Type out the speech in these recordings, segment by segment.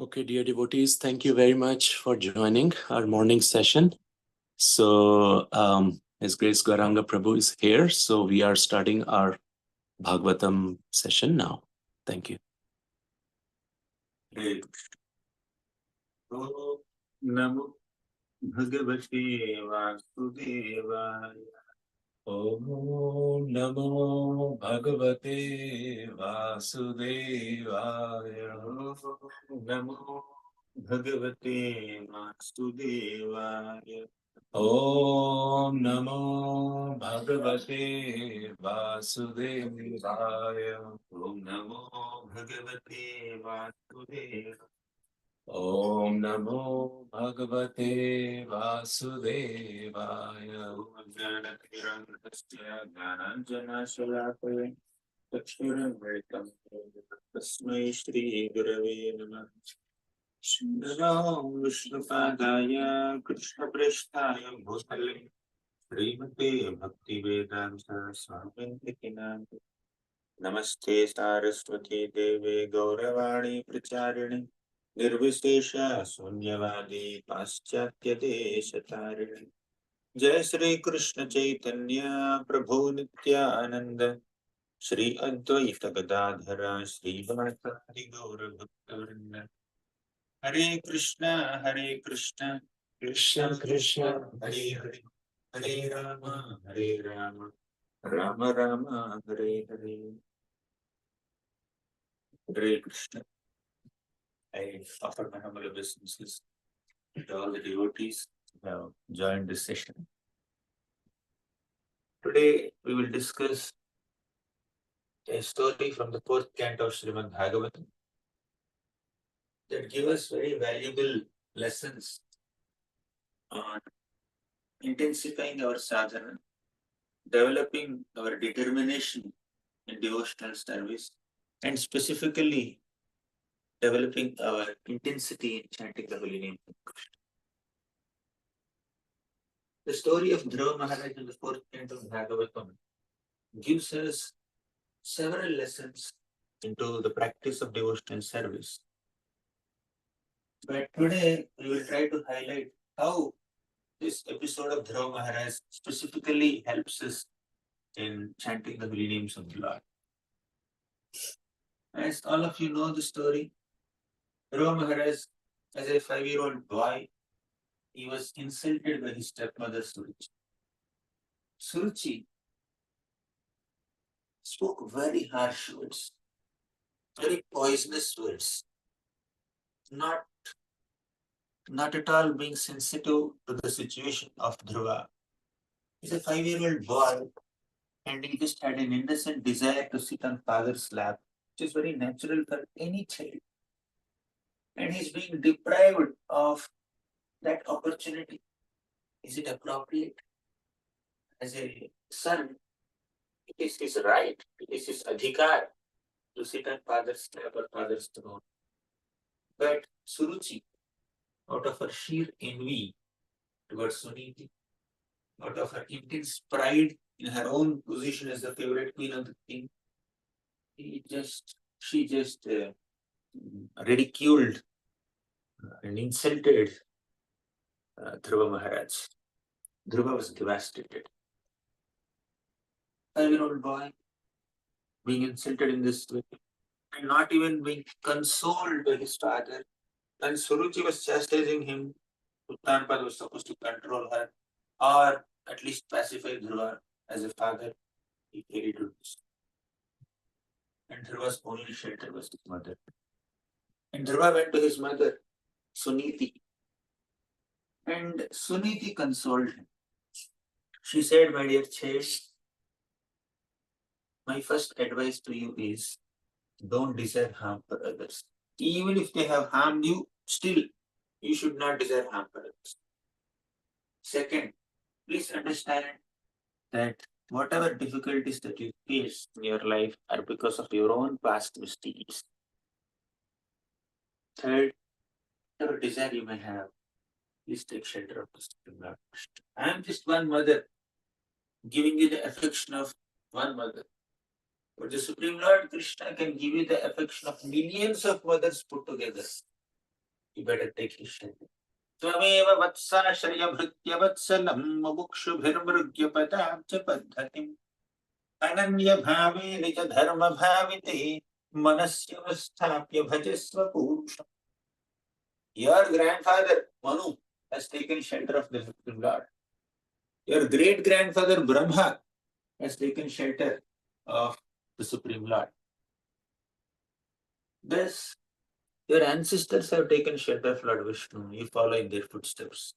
Okay, dear devotees, thank you very much for joining our morning session. So, His Grace Gauranga Prabhu is here, so we are starting our Bhagavatam session now. Thank you. Namo Bhagavate Vasudevaya. Om Namo Bhagavate Vasudevaya. Namo Bhagavate Vasudevaya. Om Namo Bhagavate Vasudevaya. Om Namo Bhagavate Vasudevaya. Om Namo Bhagavate Vasudevaya. Jnanatirantasya Jnananjanashalakaya Chakshuramritam Tasmai Shri Gurave Namah. Shri Vishnupadaya Krishna Presthaya Bhutale Srimate Bhaktivedanta Swami Kinante. Namaste Saraswati Deve Gauravani Pracharine Nirvishesha Sunyavadi Paschatya Deshatarine. Jai Shri Krishna Chaitanya Prabhu Nityananda Shri Advaita Gadadhara Shri Bhattacharya Gaura Bhaktavrindam. Hare Krishna Krishna Krishna Hare Hare Hare Rama Rama Rama Hare Hare. Hare Krishna. I offer my humble obeisances to all the devotees who have joined this session. Today we will discuss a story from the fourth canto of Srimad Bhagavatam that give us very valuable lessons on intensifying our sadhana, developing our determination in devotional service, and specifically developing our intensity in chanting the holy name of Krishna. The story of Dhruva Maharaj in the fourth canto of Bhagavatam gives us several lessons into the practice of devotional service. But today we will try to highlight how this episode of Dhruva Maharaj specifically helps us in chanting the holy names of the Lord. As all of you know the story, Dhruva Maharaj, as a 5-year-old boy, he was insulted by his stepmother Suruchi. Suruchi spoke very harsh words, very poisonous words, not at all being sensitive to the situation of Dhruva. He's a 5-year-old boy and he just had an innocent desire to sit on father's lap, which is very natural for any child. And he's being deprived of that opportunity. Is it appropriate? As a son, it is his right, it is his adhikar to sit on father's lap or father's throne. But Suruchi, out of her sheer envy towards Suniti, out of her intense pride in her own position as the favorite queen of the king, she just ridiculed and insulted Dhruva Maharaj. Dhruva was devastated. 5-year-old boy being insulted in this way and not even being consoled by his father. When Suruchi was chastising him, Uttanapad was supposed to control her or at least pacify Dhruva as a father. He carried to this. And Dhruva's only shelter was his mother. And Dhruva went to his mother, Suniti. And Suniti consoled him. She said, my dear child, my first advice to you is don't desire harm for others. Even if they have harmed you, still you should not desire harm for others. Second, please understand that whatever difficulties that you face in your life are because of your own past misdeeds. Third, whatever desire you may have, please take shelter of the Supreme Lord. I am just one mother, giving you the affection of one mother. But the Supreme Lord Krishna can give you the affection of millions of mothers put together. You better take his shelter. Tvameva vatsashraya bhritya vatsalam mubukshubhirmrugya padhatim ananya bhave nija dharma bhavite manasya vasthapya bhajasva purusham. Your grandfather Manu has taken shelter of the Supreme Lord. Your great grandfather Brahma has taken shelter of the Supreme Lord. Thus, your ancestors have taken shelter of Lord Vishnu. You follow in their footsteps.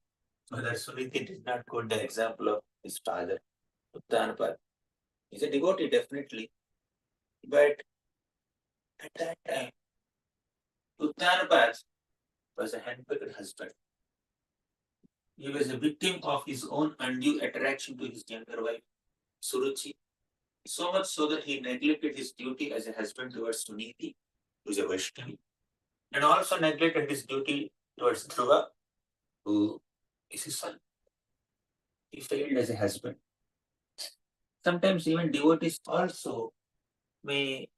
Whether Suniti did not quote the example of his father, Uttanapad. He's a devotee, definitely. But at that time, Uttanapad was a handpicked husband. He was a victim of his own undue attraction to his younger wife, Suruchi, so much so that he neglected his duty as a husband towards Suniti, who is a Vaishnavi, and also neglected his duty towards Dhruva, who is his son. He failed as a husband. Sometimes even devotees also may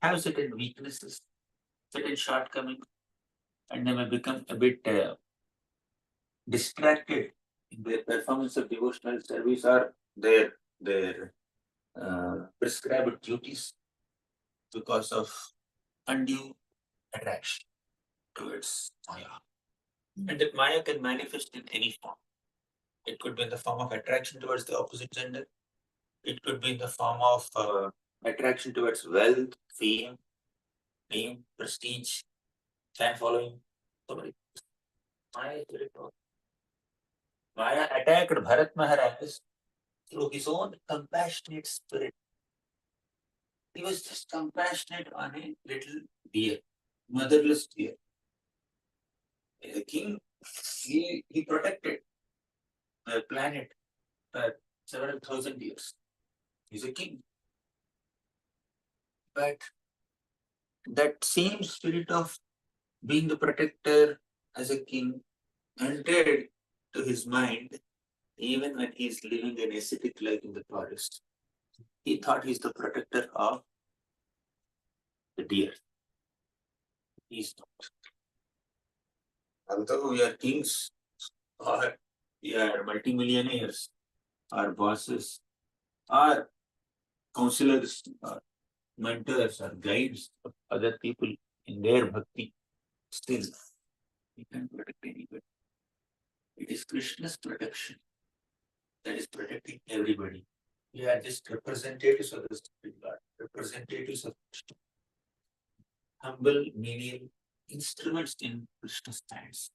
have certain weaknesses, certain shortcomings, and they may become a bit distracted in their performance of devotional service or their prescribed duties because of undue attraction towards Maya. And that Maya can manifest in any form. It could be in the form of attraction towards the opposite gender. It could be in the form of attraction towards wealth, fame, name, prestige, fan following. So many. Maya is very powerful. Maya attacked Bharat Maharaj through his own compassionate spirit. He was just compassionate on a little deer, motherless deer. The king, he protected the planet for several thousand years. He's a king. But that same spirit of being the protector as a king entered to his mind even when he's living an ascetic life in the forest. He thought he's the protector of the deer. He's not. Although we are kings or we are multimillionaires or bosses or counselors or mentors or guides of other people in their bhakti, still we can't protect anybody. It is Krishna's protection that is protecting everybody. We are just representatives of the Supreme Lord, representatives of Krishna. Humble, menial instruments in Krishna's hands.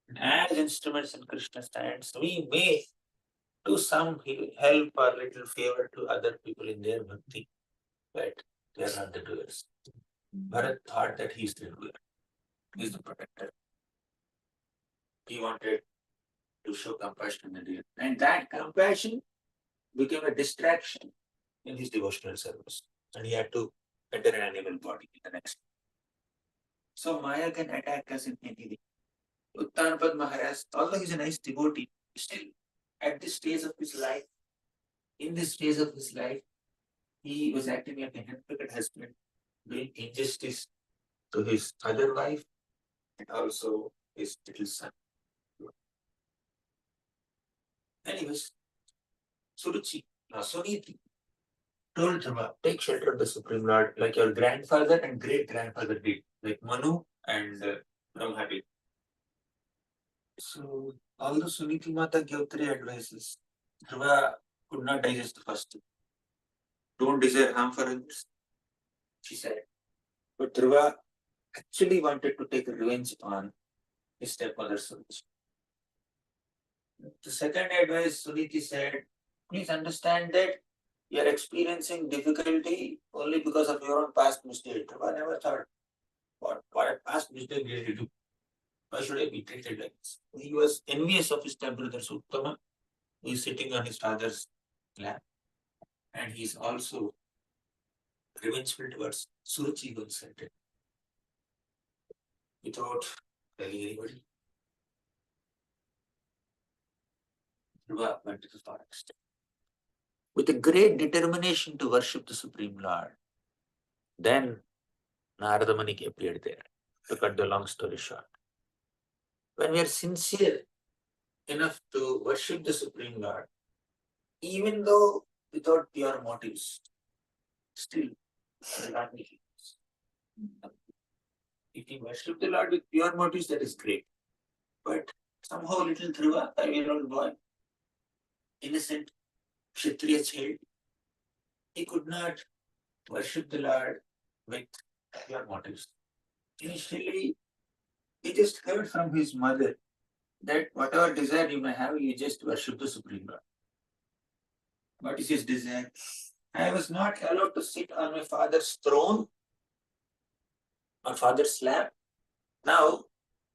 And as instruments in Krishna's hands, we may do some help or little favor to other people in their bhakti, but they are not the doers. Bharat thought that he is the doer, he is the protector. He wanted to show compassion in the and that compassion became a distraction in his devotional service, and he had to enter an animal body in the next. So Maya can attack us in anything. Uttanapad Maharaj, although he's a nice devotee, still at this stage of his life, in this stage of his life, he was acting like a hypocrite husband, doing injustice to his other wife and also his little son. Anyways, Suniti told Dhruva, take shelter of the Supreme Lord like your grandfather and great grandfather did, like Manu and Brahma did. So, although Suniti Mata gave 3 advices, Dhruva could not digest the first two. Don't desire harm for others, she said. But Dhruva actually wanted to take revenge on his stepmother Suniti. The second advice, Suniti said, please understand that you are experiencing difficulty only because of your own past mistake. Dhruva never thought, what past mistake did he do? Why should I be treated like this? He was envious of his stepbrother Uttama, who is sitting on his father's lap. And he is also revengeful towards Suruchi, who insulted without telling anybody. Dhruva went to the forest with a great determination to worship the Supreme Lord. Then Narada Muni appeared there. to cut the long story short. When we are sincere enough to worship the Supreme Lord, even though without pure motives, still the Lord will heal us. If you worship the Lord with pure motives, that is great. But somehow little Dhruva, 5-year-old boy, innocent Kshatriya child, he could not worship the Lord with pure motives. Initially, he just heard from his mother that whatever desire you may have, you just worship the Supreme Lord. What is his desire? I was not allowed to sit on my father's throne or father's lap. Now,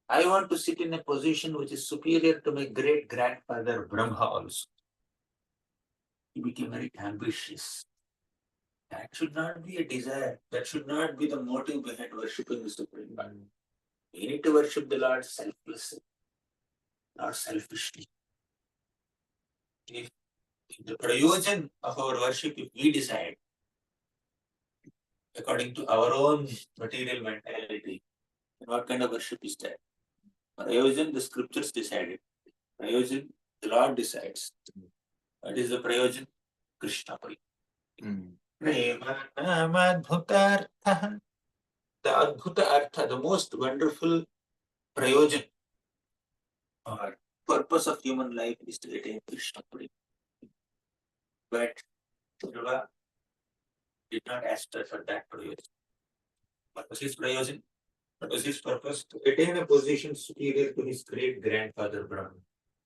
I want to sit in a position which is superior to my great grandfather Brahma also. He became very ambitious. That should not be a desire. That should not be the motive behind worshipping the Supreme Lord. We need to worship the Lord selflessly, not selfishly. If the prayojan of our worship, if we decide according to our own material mentality, then what kind of worship is that? Prayojan, the scriptures decided. Prayojan, the Lord decides. What is the prayojan? Krishna Pri. Prema namadbhutartha. The adbhuta artha, the most wonderful prayojan or purpose of human life is to attain Krishna Pri. But Dhruva did not ask for that prayojan. What was his prayojan? What was his purpose? To attain a position superior to his great grandfather Brahma.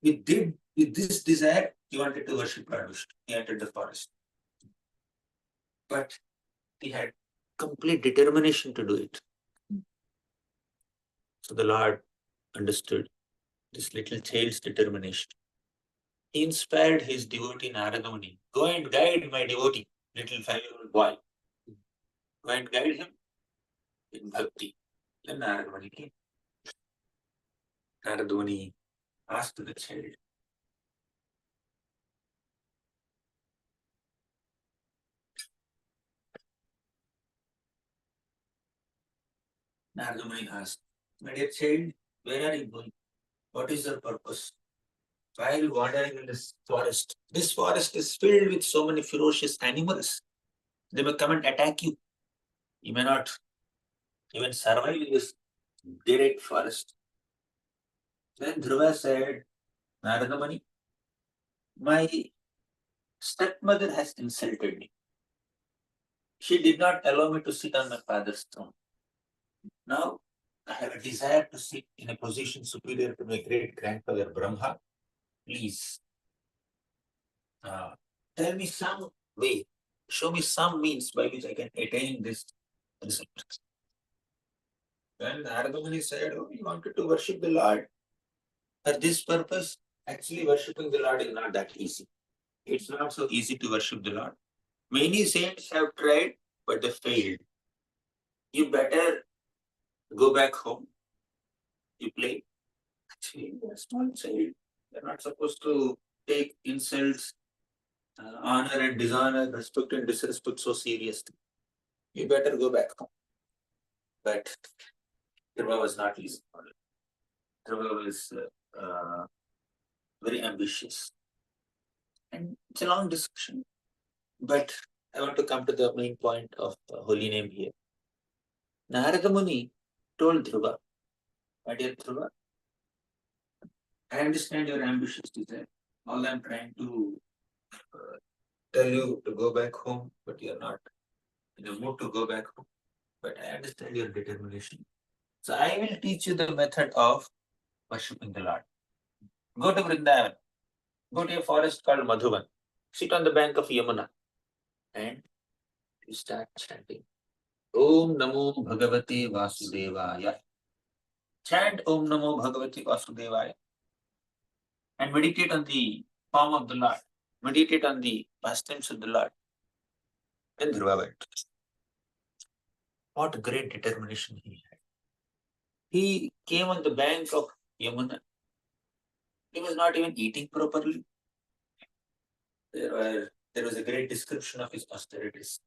With this desire, he wanted to worship Lord Vishnu. He entered the forest. But he had complete determination to do it. So the Lord understood this little child's determination. He inspired his devotee Narada Muni. Go and guide my devotee, little 5-year-old boy. Go and guide him in bhakti. Then Narada Muni came. Narada Muni asked the child, Narada Muni asked, my dear child, where are you going? What is your purpose? Why are you wandering in this forest? This forest is filled with so many ferocious animals. They may come and attack you. You may not even survive in this great forest. Then Dhruva said, Narada Muni, my stepmother has insulted me. She did not allow me to sit on my father's throne. Now, I have a desire to sit in a position superior to my great grandfather Brahma. Please, tell me some way, show me some means by which I can attain this result. Then Narada Muni said, oh, you wanted to worship the Lord. For this purpose, actually worshipping the Lord is not that easy. It's not so easy to worship the Lord. Many saints have tried, but they failed. You better go back home. You play. Actually, they're small child. They're not supposed to take insults, honor and dishonor, respect and disrespect so seriously. You better go back home. But Dhruva was not easy. Dhruva was very ambitious. And it's a long discussion. But I want to come to the main point of holy name here. Narada Muni told Dhruva, my dear Dhruva, I understand your ambitious desire. All I'm trying to tell you to go back home, but you're not in a mood to go back home. But I understand your determination. So I will teach you the method of worshipping the Lord. Go to Vrindavan. Go to a forest called Madhuban. Sit on the bank of Yamuna. And you start chanting. Om Namo Bhagavate Vasudevaya. Chant Om Namo Bhagavate Vasudevaya. And meditate on the form of the Lord. Meditate on the pastimes of the Lord. Then Dhruva went. What great determination he had. He came on the bank of Yamuna. He was not even eating properly. There was a great description of his austerities,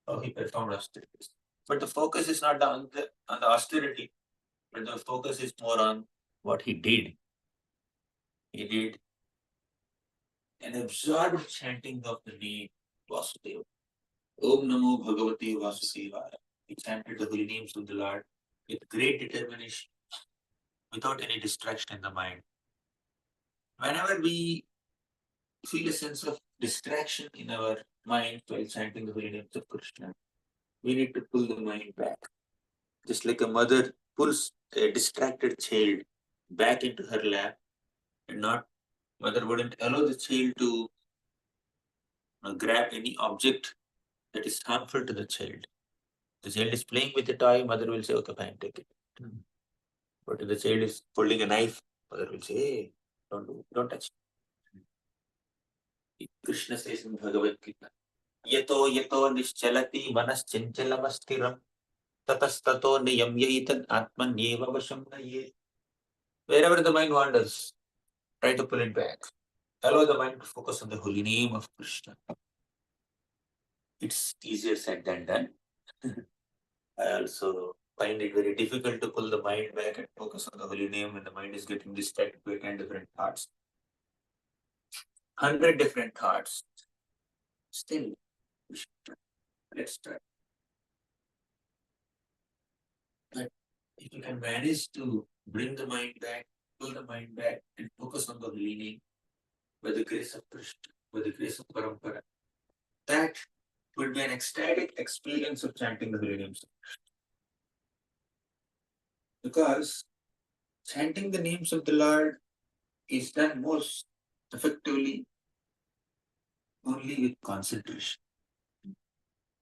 how he performed austerities. But the focus is not on the austerity, but the focus is more on what he did. He did an absorbed chanting of the name Vasudeva. Om Namo Bhagavate Vasudevaya. He chanted the holy names of the Lord with great determination, without any distraction in the mind. Whenever we feel a sense of distraction in our mind while chanting the holy names of Krishna, we need to pull the mind back. Just like a mother pulls a distracted child back into her lap, and not mother wouldn't allow the child to grab any object that is harmful to the child. The child is playing with a toy, mother will say, okay, fine, take it. But if the child is holding a knife, mother will say, hey, don't touch it. Krishna says in Bhagavad Gita, yato yato nischalati manas tatastato niyamyaitan atmanyeva vasham naye. Wherever the mind wanders, try to pull it back. Allow the mind to focus on the holy name of Krishna. It's easier said than done. I also find it very difficult to pull the mind back and focus on the holy name when the mind is getting distracted by 10 different thoughts. 100 different thoughts. Still, let's try. But if you can manage to bring the mind back, pull the mind back, and focus on the holy name by the grace of Krishna, by the grace of Parampara, that would be an ecstatic experience of chanting the holy names. Because chanting the names of the Lord is done most effectively only with concentration.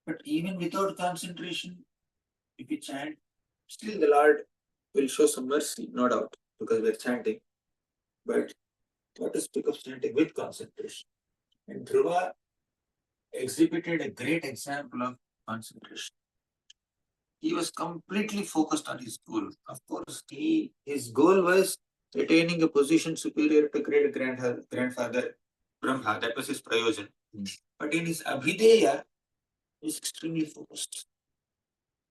But even without concentration, if we chant, still the Lord will show some mercy, no doubt, because we're chanting. But what to speak of chanting with concentration? And Dhruva exhibited a great example of concentration. He was completely focused on his goal. Of course, his goal was attaining a position superior to great grandfather Brahma. That was his prayojan. But in his Abhideya, he is extremely focused.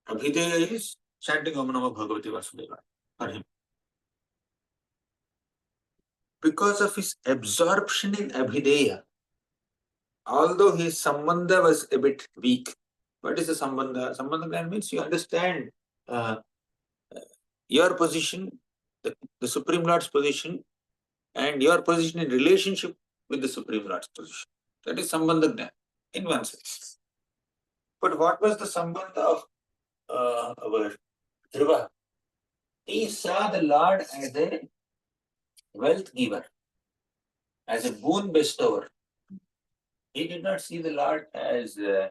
Abhideya is chanting Om Namo Bhagavate Vasudeva for him. Because of his absorption in Abhideya, although his Sambandha was a bit weak. What is the Sambandha? Sambandha means you understand your position, the Supreme Lord's position, and your position in relationship with the Supreme Lord's position. That is Sambandha Jnana in one sense. But what was the Sambandha of our Dhruva? He saw the Lord as a wealth giver, as a boon bestower. He did not see the Lord as the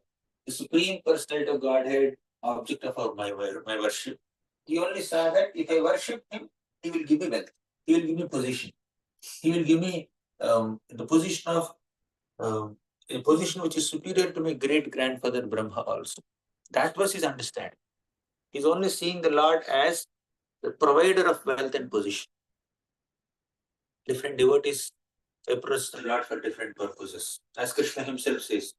Supreme Personality of Godhead, object of my worship. He only saw that if I worship him, he will give me wealth. He will give me position. He will give me the position of a position which is superior to my great grandfather Brahma also. That was his understanding. He's only seeing the Lord as the provider of wealth and position. Different devotees approach the Lord for different purposes. As Krishna himself says,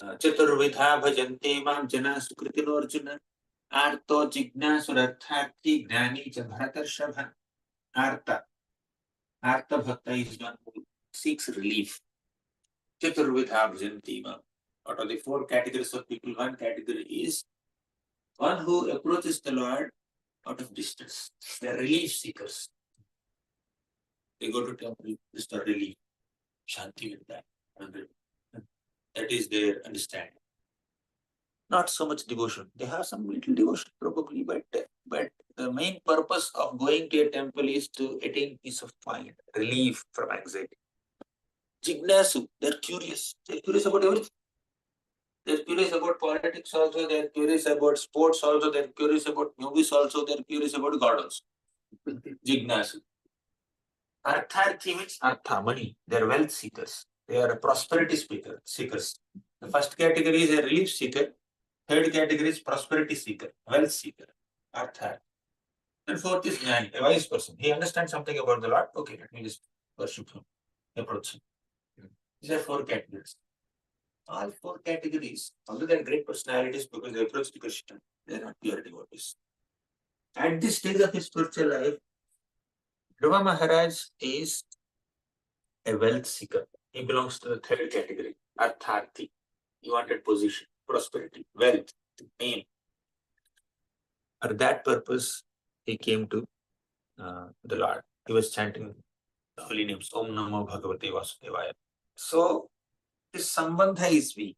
Chaturvidha bhajante mam jana sukritino arjuna arto jignasurathati gnani cha bharatarshabha. Arta bhakta is one who seeks relief. Chaturvidha bhajanti mam. Out of the four categories of people, one category is one who approaches the Lord out of distance. They are relief seekers. They go to temple just for relief. Shanti with that. That is their understanding. Not so much devotion. They have some little devotion probably, but the main purpose of going to a temple is to attain peace of mind, relief from anxiety. Jignasu, they're curious. They're curious about everything. They're curious about politics also, they're curious about sports also, they're curious about movies also, they're curious about God also. Jignasu. Artharthi means artha, money. They're wealth seekers. They are prosperity seekers. The first category is a relief seeker. Third category is prosperity seeker, wealth seeker, artha. And fourth is jnani, a wise person. He understands something about the Lord. Okay, let me just worship him, approach him. These are four categories. All four categories, although they're great personalities because they approach to Krishna, they're not pure devotees. At this stage of his spiritual life, Dhruva Maharaj is a wealth seeker. He belongs to the third category, Artharthi. He wanted position, prosperity, wealth, fame. For that purpose, he came to the Lord. He was chanting the holy names, Om Namo Bhagavate Vasudevaya. So, his sambandha is weak.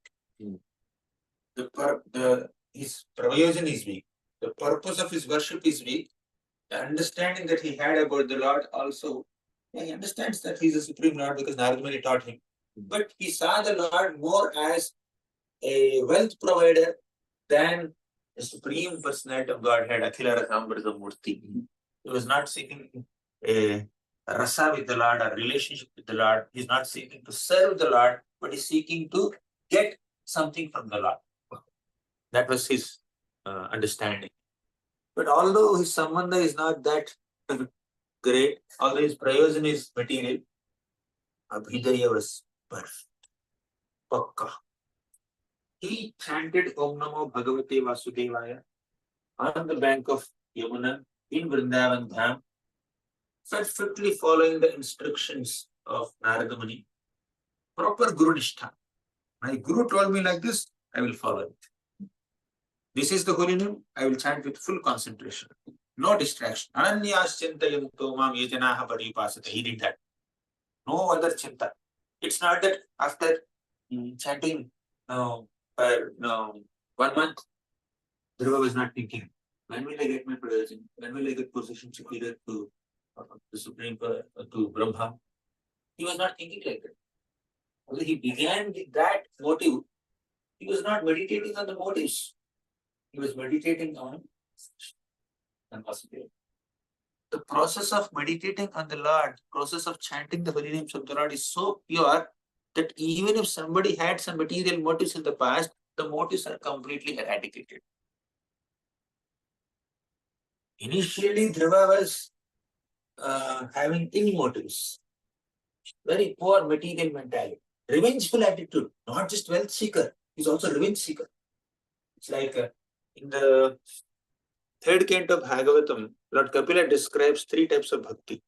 His prayojan is weak. The purpose of his worship is weak. The understanding that he had about the Lord also, he understands that he is a supreme Lord because Narada Muni taught him. But he saw the Lord more as a wealth provider than the supreme personality of Godhead, Akhila Rasamrita Murti. He was not seeking a rasa with the Lord or relationship with the Lord. He's not seeking to serve the Lord, but he's seeking to get something from the Lord. That was his understanding. But although his sambandha is not that great, although his prayojan is material, Abhidaya was perfect. Pakka. He chanted Om Namo Bhagavate Vasudevaya on the bank of Yamuna in Vrindavan Dham, perfectly following the instructions of Narada Muni. Proper Guru Nishtha. My Guru told me like this, I will follow it. This is the holy name, I will chant with full concentration. No distraction. Ananyas chintayanto mam yajanaha paripasate. He did that. No other chinta. It's not that after chanting for 1 month, Dhruva was not thinking, when will I get my prayojan? When will I get position superior to the Supreme, to Brahma? He was not thinking like that. Although he began with that motive, he was not meditating on the motives. He was meditating on the process of meditating on the Lord, process of chanting the holy names of the Lord is so pure that even if somebody had some material motives in the past, the motives are completely eradicated. Initially, Dhruva was having ill motives, very poor material mentality, revengeful attitude, not just wealth seeker, he's also revenge seeker. It's like in the third canto of Bhagavatam, Lord Kapila describes 3 types of bhakti.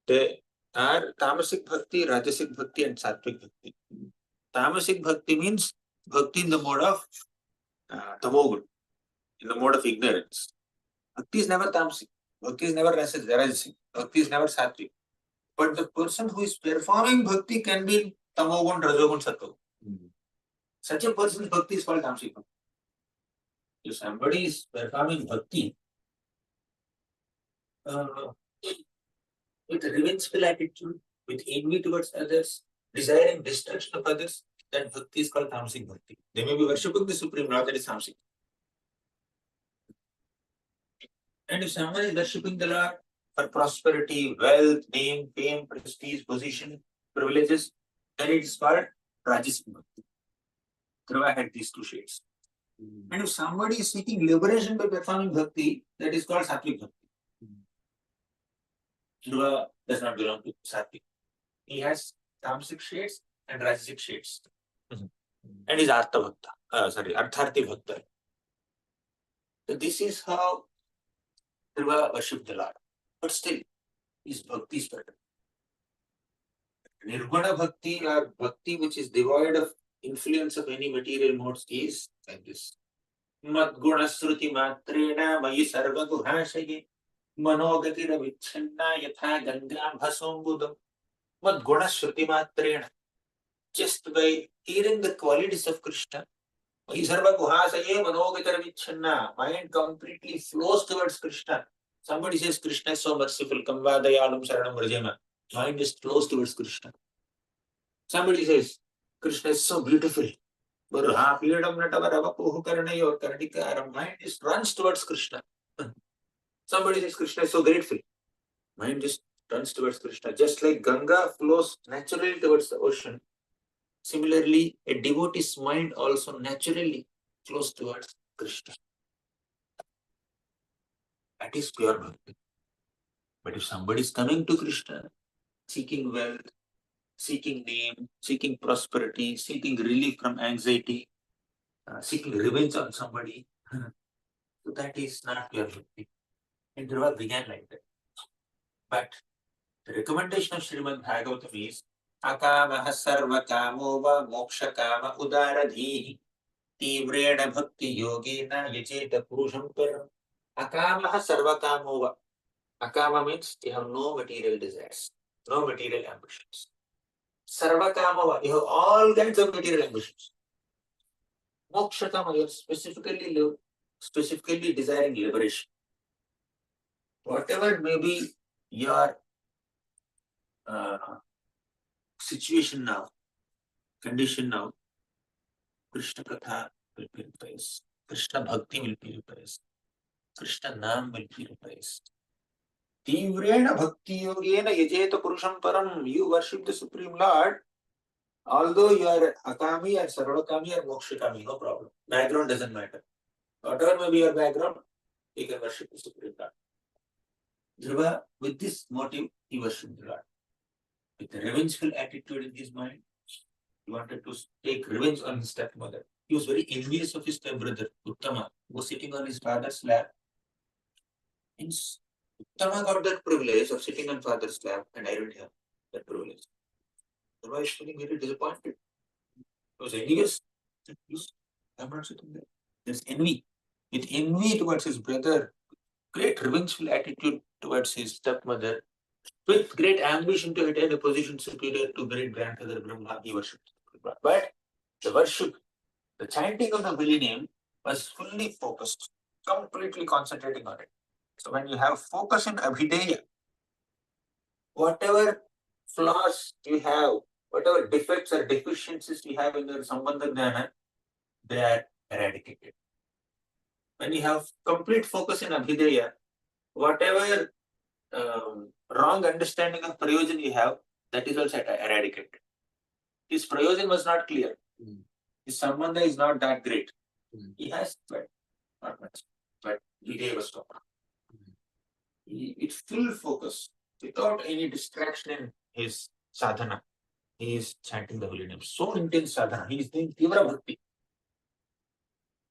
They are tamasic bhakti, rajasic bhakti, and sattvic bhakti. Tamasic bhakti means bhakti in the mode of tamogun, in the mode of ignorance. Bhakti is never tamasic. Bhakti is never rajasic. Bhakti is never sattvic. But the person who is performing bhakti can be tamogun, rajogun, sattvagun. Such a person's bhakti is called tamasic bhakti. If somebody is performing bhakti with revengeful attitude, with envy towards others, desiring destruction of others, that bhakti is called tamasic bhakti. They may be worshipping the Supreme Lord, that is tamasic. And if someone is worshipping the Lord for prosperity, wealth, name, fame, prestige, position, privileges, then it is called rajasic bhakti. Dhruva had these 2 shades. And if somebody is seeking liberation by performing bhakti, that is called sattvic bhakti. Dhruva does not belong to sattvic. He has tamasic shades and rajasic shades. And is artha bhakta, artharthi bhakta. So this is how Dhruva worshipped the Lord. But still, his bhakti is better. Nirguna bhakti or bhakti which is devoid of influence of any material modes is like this. Madguna sruti matrena mayi sarva guhashaye manogatira vichanna yatha gangam bhasombudam. Madguna sruti matrena. Just by hearing the qualities of Krishna, mayi sarva guhashaye manogatira vichanna. Mind completely flows towards Krishna. Somebody says Krishna is so merciful, kamvadayalam saranam vrajema. Mind just flows towards Krishna. Somebody says Krishna is so beautiful. Mind just runs towards Krishna. Somebody says Krishna is so grateful. Mind just runs towards Krishna. Just like Ganga flows naturally towards the ocean, similarly, a devotee's mind also naturally flows towards Krishna. That is pure bhakti. But if somebody is coming to Krishna, seeking wealth, seeking name, seeking prosperity, seeking relief from anxiety, seeking revenge on somebody. So that is not pure bhakti. And Dhruva began like that. But the recommendation of Srimad Bhagavatam is Akamaha sarva kamo va moksha kama udaradhi tivrena bhakti yogena yajeta purusham param. Akamaha sarva kamo va. Akama means you have no material desires, no material ambitions. Sarva kama va, you have all kinds of material ambitions. Moksha kama, you are specifically desiring liberation. Whatever may be your situation now, condition now, Krishna Katha will purify us. Krishna Bhakti will purify us. Krishna Nam will purify us. Tivrena Bhakti Yogena Yajeta Purusham Param. You worship the Supreme Lord, although you are Akami or Sarvakami or Mokshakami, no problem. Background doesn't matter. Whatever may be your background, you can worship the Supreme Lord. Dhruva, with this motive, he worshipped the Lord. With a revengeful attitude in his mind, he wanted to take revenge on his stepmother. He was very envious of his stepbrother, Uttama, who was sitting on his father's lap. And Uttama got that privilege of sitting on father's lap, and I didn't have that privilege. Dhruva is feeling very disappointed. He was envious. I'm not sitting there. There's envy. With envy towards his brother, great revengeful attitude towards his stepmother, with great ambition to attain a position superior to great grandfather Brahma, he worshipped. But the worship, the chanting of the holy name was fully focused, completely concentrating on it. So when you have focus in Abhideya, whatever flaws you have, whatever defects or deficiencies you have in your Sambandha Jnana, they are eradicated. When you have complete focus in Abhideya, whatever wrong understanding of Prayojan you have, that is also eradicated. His Prayojan was not clear. His Sambandha is not that great. He has, but not much. But Videya was top. It's full focus, without any distraction in his sadhana. He is chanting the holy name. So intense sadhana. He is doing Tivra Bhakti.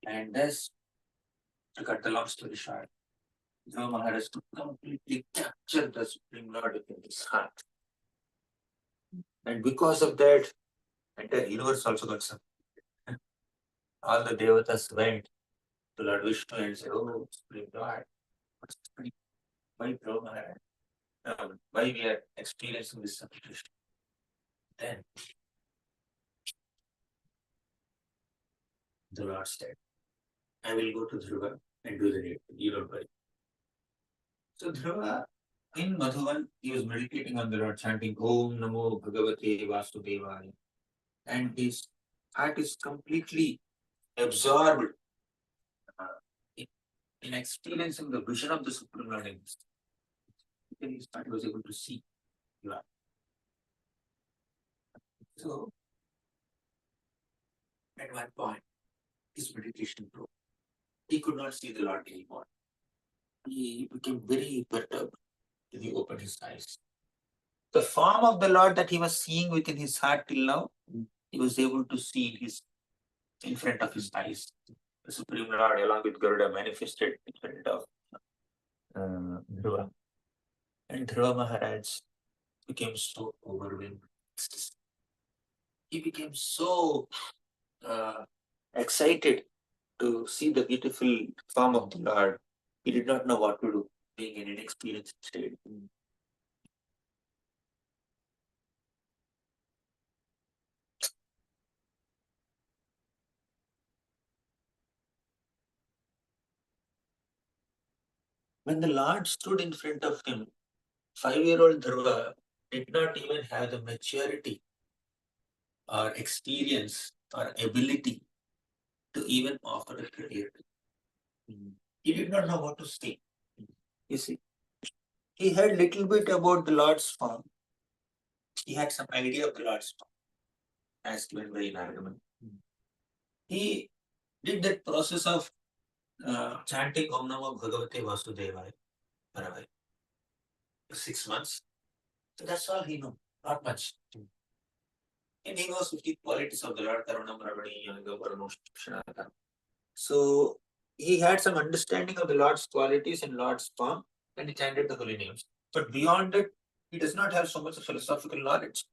And thus, to cut the long story short, Dhruva Maharaj to completely capture the Supreme Lord within his heart. And because of that, entire universe also got some. All the devatas went to Lord Vishnu and said, "Oh, Supreme Lord, what's happening? Why Dhruva Maharaj? Why we are experiencing this situation?" Then the Lord said, "I will go to Dhruva and do the needful. You don't worry." So Dhruva, in Madhuvan, he was meditating on the Lord, chanting Om Namo Bhagavate Vasudevaya. And his heart is completely absorbed in experiencing the vision of the Supreme Lord in his. Then his heart was able to see Lord. So, at one point, his meditation broke. He could not see the Lord anymore. He became very perturbed when he opened his eyes. The form of the Lord that he was seeing within his heart till now, he was able to see in front of his eyes. The Supreme Lord, along with Garuda, manifested in front of Dhruva. And Dhruva Maharaj became so overwhelmed. He became so excited to see the beautiful form of the Lord. He did not know what to do, being in an inexperienced state. When the Lord stood in front of him, 5-year-old Dhruva did not even have the maturity or experience or ability to even offer a prayer. He did not know what to say. You see, he heard little bit about the Lord's form. He had some idea of the Lord's form, as given by Narayana. He did that process of chanting Om Namo Bhagavate Vasudevaya for 6 months. So that's all he knew, not much. And he knows 50 qualities of the Lord. Karunam, Ravani, Yaga, Paramokshanata. So he had some understanding of the Lord's qualities and Lord's form, and he chanted the holy names. But beyond it, he does not have so much of philosophical knowledge.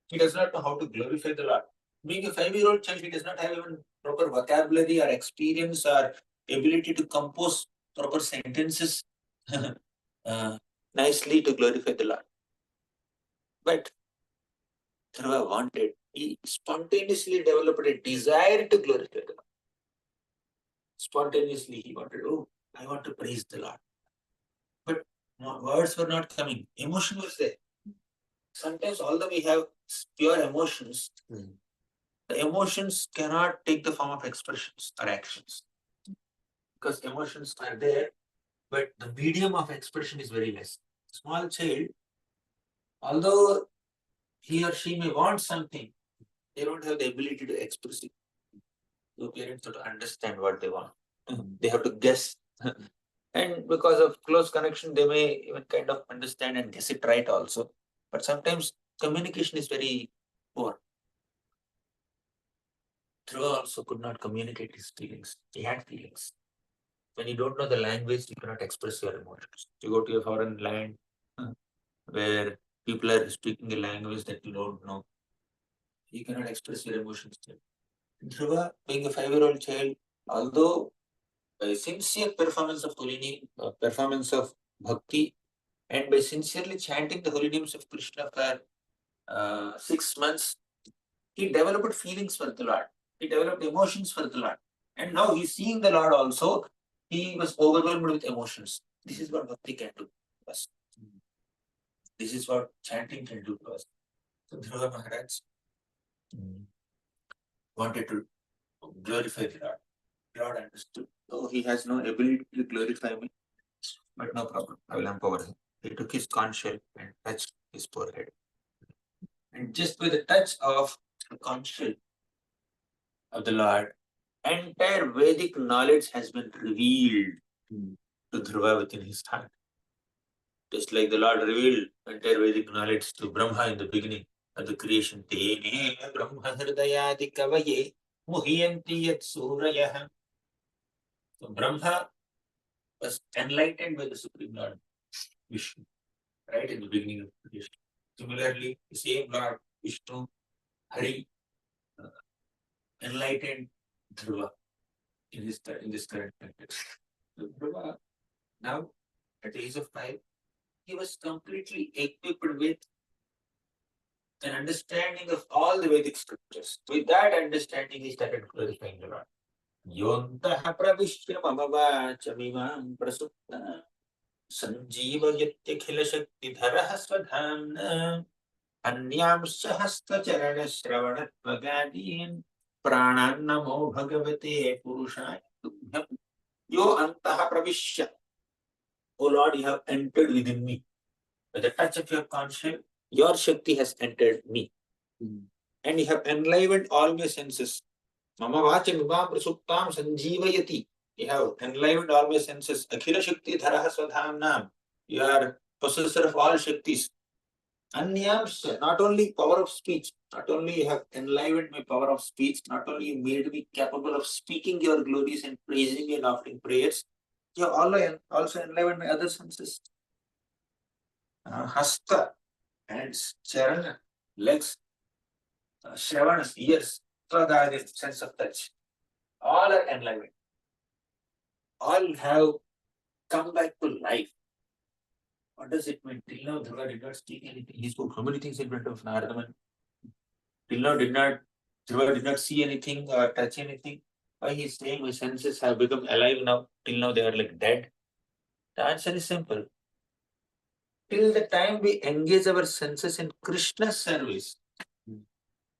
He does not know how to glorify the Lord. Being a 5-year-old child, he does not have even proper vocabulary or experience or ability to compose proper sentences nicely to glorify the Lord. But Dhruva wanted, he spontaneously developed a desire to glorify the Lord. Spontaneously, he wanted, oh, I want to praise the Lord. But words were not coming. Emotion was there. Sometimes, although we have pure emotions, the emotions cannot take the form of expressions or actions. Because emotions are there, but the medium of expression is very less. Small child, although he or she may want something, they don't have the ability to express it. So parents have to understand what they want. They have to guess. And because of close connection, they may even kind of understand and guess it right also. But sometimes communication is very poor. Dhruva also could not communicate his feelings. He had feelings. When you don't know the language, you cannot express your emotions. You go to a foreign land where people are speaking a language that you don't know. You cannot express your emotions. Dhruva, being a 5-year-old child, although by sincere performance of holy name, performance of bhakti, and by sincerely chanting the holy names of Krishna for 6 months, he developed feelings for the Lord. He developed emotions for the Lord. And now he's seeing the Lord also. He was overwhelmed with emotions. This is what bhakti can do to us. This is what chanting can do to us. So Dhruva Maharaj wanted to glorify the Lord. Lord understood. So he has no ability to glorify me. But no problem. I will empower him. He took his conch shell and touched his forehead. And just by the touch of the conch shell of the Lord, entire Vedic knowledge has been revealed to Dhruva within his heart. Just like the Lord revealed entire Vedic knowledge to Brahma in the beginning of the creation. Tene Brahma Hridayadi Kavaye Muhyanti Yat Surayah. So Brahma was enlightened by the Supreme Lord Vishnu, right in the beginning of creation. Similarly, the same Lord Vishnu, Hari, enlightened Dhruva in this current context. So Dhruva, now at the age of 5, he was completely equipped with an understanding of all the Vedic scriptures. With that understanding, he started glorifying the Lord. Yontaha pravishya mamavachamimam prasupta sanjeevayatyakila shaktidharaha swadhamna अन्यांश्च हस्तचरणश्रवणत्वगादीन् प्राणान्नमो भगवते पुरुषाय तुभ्यम् यो अन्तः प्रविश्य. O Lord, you have entered within me. By the touch of your conscience, your Shakti has entered me. And you have enlivened all my senses. Mama vacham imam prasuptam sanjeevayati. You have enlivened all my senses. Akhila Shakti dharaha swadhamnam. You are possessor of all Shaktis. Anyams, not only power of speech, not only you have enlivened my power of speech, not only you made me capable of speaking your glories and praising and offering prayers, you have also enlivened my other senses. Hasta, hands, charana, legs, Shravanas, ears, Swadhaya, sense of touch. All are enlivened. All have come back to life. What does it mean? Till now, Dhruva did not speak anything. He spoke so many things in front of Naradaman. Till now, Dhruva did not see anything or touch anything. Why he is saying my senses have become alive now? Till now, they are like dead. The answer is simple. Till the time we engage our senses in Krishna's service,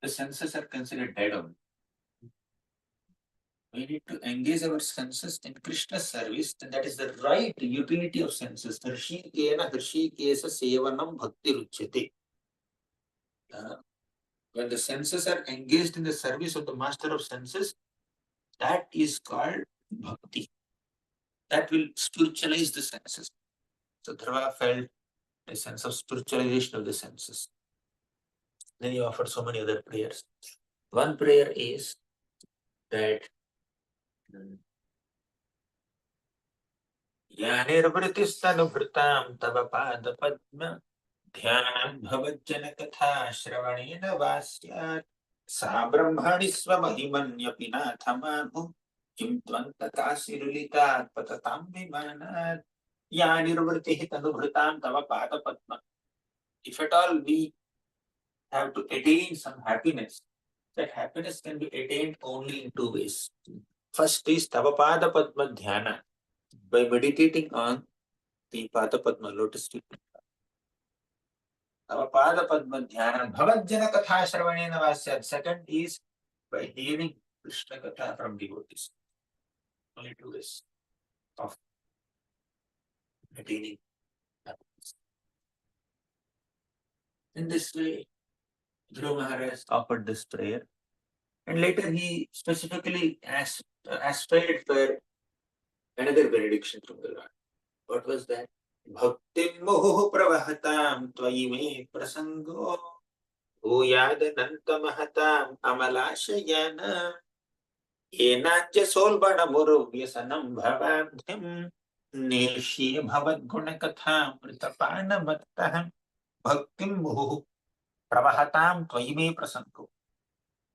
the senses are considered dead only. We need to engage our senses in Krishna's service, and that is the right utility of senses. Harshikena Harshikesa Sevanam Bhakti Ruchyate. When the senses are engaged in the service of the master of senses, that is called bhakti. That will spiritualize the senses. So Dhruva felt a sense of spiritualization of the senses. Then he offered so many other prayers. One prayer is that Yanirvritistanuvritam tava pada padma dhyanam bhavajjana katha shravanena vasyat sa brahmani svamahimanya pinathamabu kim tvantakasirulita patatam vimanat Yanirvritihi tanuvritam tava pada padma. If at all we have to attain some happiness, that happiness can be attained only in two ways. First is Tavapada Padma Dhyana, by meditating on the Pada Padma lotus feet. Tavapada Padma Dhyana, Bhavajjana Katha Shravanena Vasyat. Second is by hearing Krishna Katha from devotees. Only two ways of attaining happiness. In this way, Dhruva Maharaj offered this prayer, and later he specifically aspired for another benediction from the Lord. What was that? Bhaktim moho pravahatam tvayi me prasango bhuyadanantamahatam amalashayana enajya solbana muru vyasanam bhavadhyam neshye bhavad gunakatham pritapana mattaham bhaktim moho pravahatam tvayi me prasango.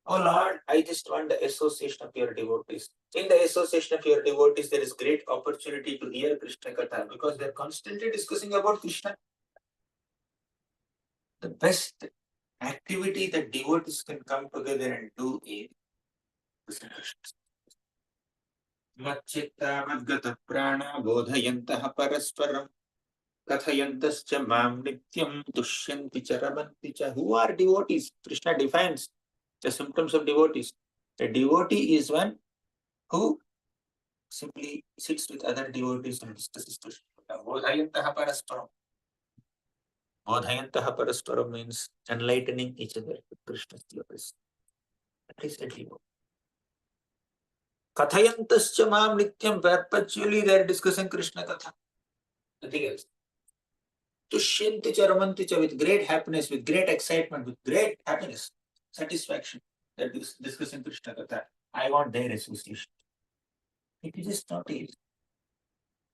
Oh Lord, I just want the association of your devotees. In the association of your devotees, there is great opportunity to hear Krishna Katha because they are constantly discussing about Krishna. The best activity that devotees can come together and do is Krishna Darshan. Matchitta madgata prana bodhayantaha parasparam kathayantascha mam nityam dushyanti cha ramanti cha. Who are devotees? Krishna defines the symptoms of devotees. A devotee is one who simply sits with other devotees and discusses Krishna. Bodhayantaha parasparam. Bodhayantaha parasparam means enlightening each other with Krishna's glories. That is a devotee. Kathayantascha mam nityam, perpetually they are discussing Krishna Katha. Nothing else. Tushyanti cha ramanti cha, with great happiness, with great excitement, with great happiness, satisfaction. They are discussing Krishna Katha. I want their association. It is just not it.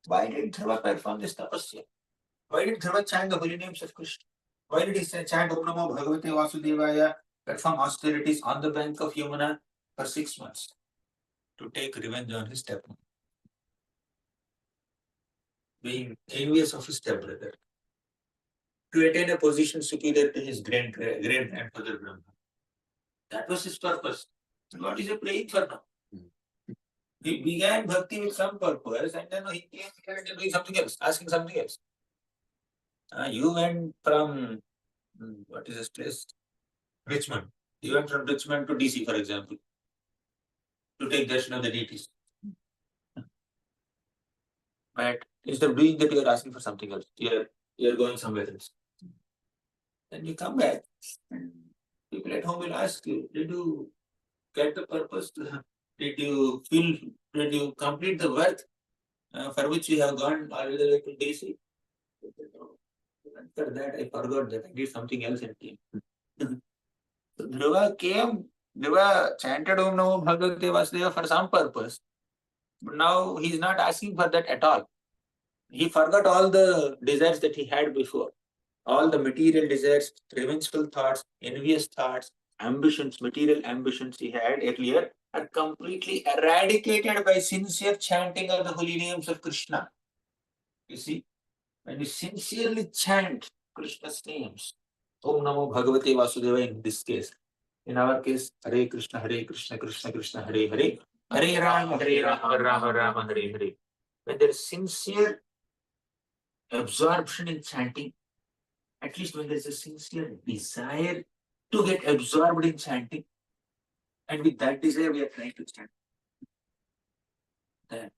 Why did Dhruva perform this tapasya? Why did Dhruva chant the holy names of Krishna? Why did he chant Om Namo Bhagavate Vasudevaya, perform austerities on the bank of Yamuna for 6 months? To take revenge on his stepmother, being envious of his stepbrother, to attain a position superior to his great-grandfather Brahma. That was his purpose. And what is he praying for now? He began bhakti with some purpose, and then he came here and doing something else, asking something else. You went from, what is this place? Richmond. You went from Richmond to DC, for example, to take darshan of the deities. But instead of doing that, you are asking for something else. You are going somewhere else. Then you come back, and people at home will ask you, did you get the purpose? Did you complete the work for which you have gone all the way to DC? After that, I forgot that I did something else and came. So Dhruva came, Dhruva chanted Om Namo Bhagavate Vasudeva for some purpose. But now he is not asking for that at all. He forgot all the desires that he had before. All the material desires, revengeful thoughts, envious thoughts, ambitions, material ambitions he had earlier are completely eradicated by sincere chanting of the holy names of Krishna. You see, when you sincerely chant Krishna's names, Om Namo Bhagavate Vasudeva in this case, in our case, Hare Krishna, Krishna Krishna, Hare Hare, Hare Rama, Rama Rama, Hare Hare. When there is sincere absorption in chanting, at least when there is a sincere desire to get absorbed in chanting, and with that desire we are trying to chant, then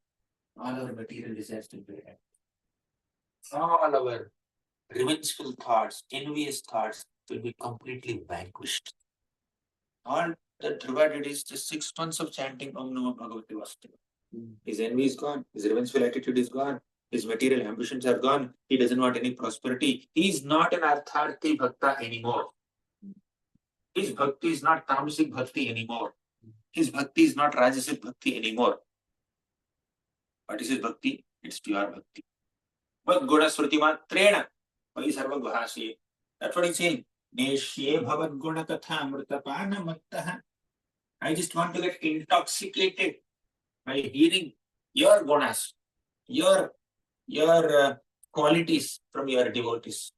all our material desires will be removed. All our revengeful thoughts, envious thoughts will be completely vanquished. All that Dhruva did is just 6 months of chanting Om Namo Bhagavate Vasudeva. His envy is gone, his revengeful attitude is gone, his material ambitions are gone, he doesn't want any prosperity. He is not an Artharthi Bhakta anymore. His bhakti is not tamasic bhakti anymore. His bhakti is not rajasic bhakti anymore. What is his bhakti? It's pure bhakti. But guna sruti matrena. Vai sarva bhasye. That's what he's saying. Neshye bhavat guna katha amritapana mattaha. I just want to get intoxicated by hearing your gunas, your qualities from your devotees.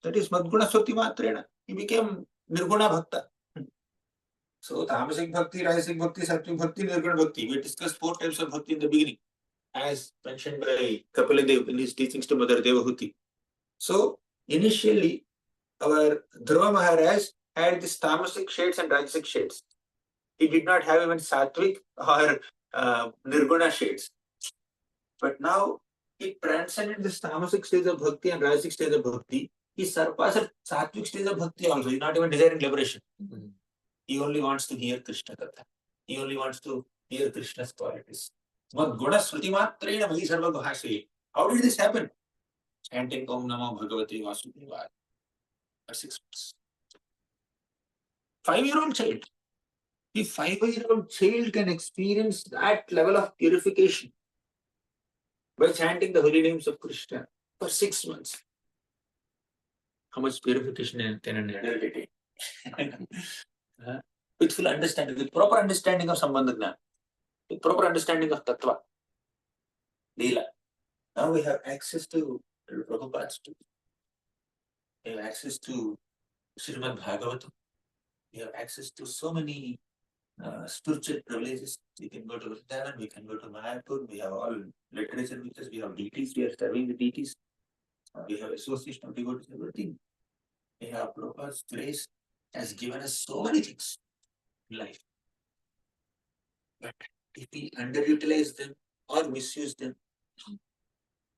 That is Madguna Sruti Matrena. He became Nirguna Bhakta. So Tamasic Bhakti, Rajasic Bhakti, Sattvic Bhakti, Nirguna Bhakti. We discussed 4 types of Bhakti in the beginning, as mentioned by Kapila in his teachings to Mother Devahuti. So initially, our Dhruva Maharaj had these Tamasic shades and Rajasic shades. He did not have even Sattvic or Nirguna shades. But now he transcended this Tamasic stage of Bhakti and Rajasic stage of Bhakti. He surpassed Sattvic stage of Bhakti also. He's not even desiring liberation. He only wants to hear Krishna Katha. He only wants to hear Krishna's qualities. How did this happen? Chanting Om Namo Bhagavate Vasudevaya for 6 months. 5-year-old child. The 5-year-old child can experience that level of purification by chanting the holy names of Krishna for 6 months. How much purification can an adult attain? With full understanding, with proper understanding of Sambandha Jnana, with proper understanding of Tattva, Leela. Now we have access to Prabhupada's too. We have access to Srimad Bhagavatam. We have access to so many spiritual privileges. We can go to Vrindavan, we can go to Mayapur, we have all literature with us, we have deities, we are serving the deities, we have association of devotees, everything. We have Prabhupada's grace has given us so many things in life. But if we underutilize them or misuse them,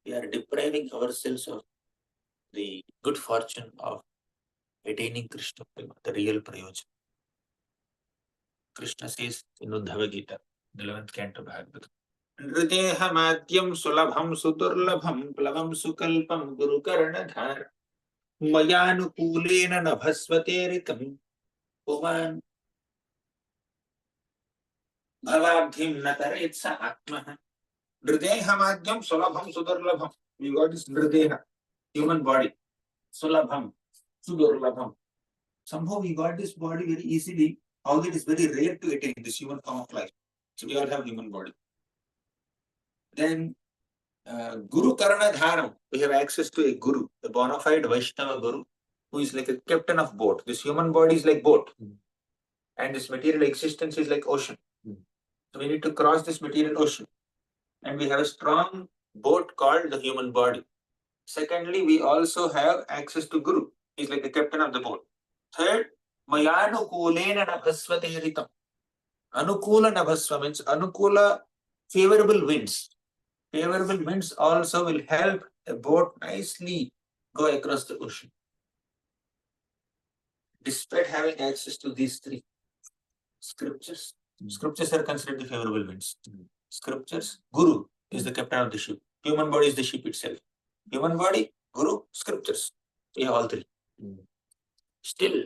we are depriving ourselves of the good fortune of attaining Krishna Prema, the real Prayojan. Krishna says in Uddhava Gita, the 11th canto Bhagavatam, Nrideha Madhyam Sulabham Sudurlabham Plavam Sukalpam Guru Karanadhar Mayanukulena Nabhasvateritam Puman Bhavabhim Nataretsa Atmaha. Nrideha Madhyam Sulabham Sudurlabham. We got this Nrideha, human body. Sulabham, Sudurlabham. Somehow we got this body very easily, although it is very rare to attain this human form of life. So we all have human body. Then Guru Karana Dharam, we have access to a Guru, a bona fide Vaishnava Guru, who is like a captain of boat. This human body is like boat. And this material existence is like ocean. So we need to cross this material ocean. And we have a strong boat called the human body. Secondly, we also have access to Guru. He's like the captain of the boat. Third, Mayanukulena Nabhasvateritam. Anukula Nabhasva means Anukula, favorable winds. Favorable winds also will help a boat nicely go across the ocean. Despite having access to these 3 scriptures, scriptures are considered the favorable winds. Scriptures, Guru is the captain of the ship. Human body is the ship itself. Human body, Guru, scriptures. We have all 3. Still,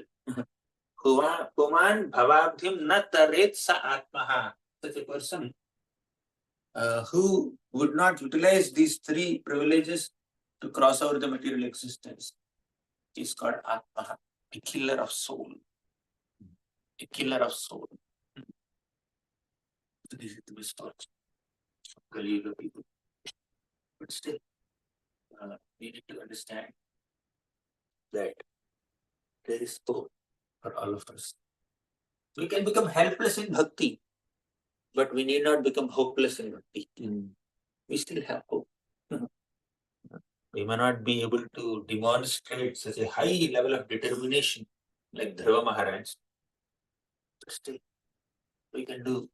Puman Bhavabhim Nataret Sa Atmaha. Such a person who would not utilize these 3 privileges to cross over the material existence is called Atmaha, a killer of soul. A killer of soul. So this is the misfortune of Kali Yuga people. But still, we need to understand that there is hope for all of us. We can become helpless in bhakti, but we need not become hopeless in bhakti. We still have hope. We may not be able to demonstrate such a high level of determination like Dhruva Maharaj, but still we can do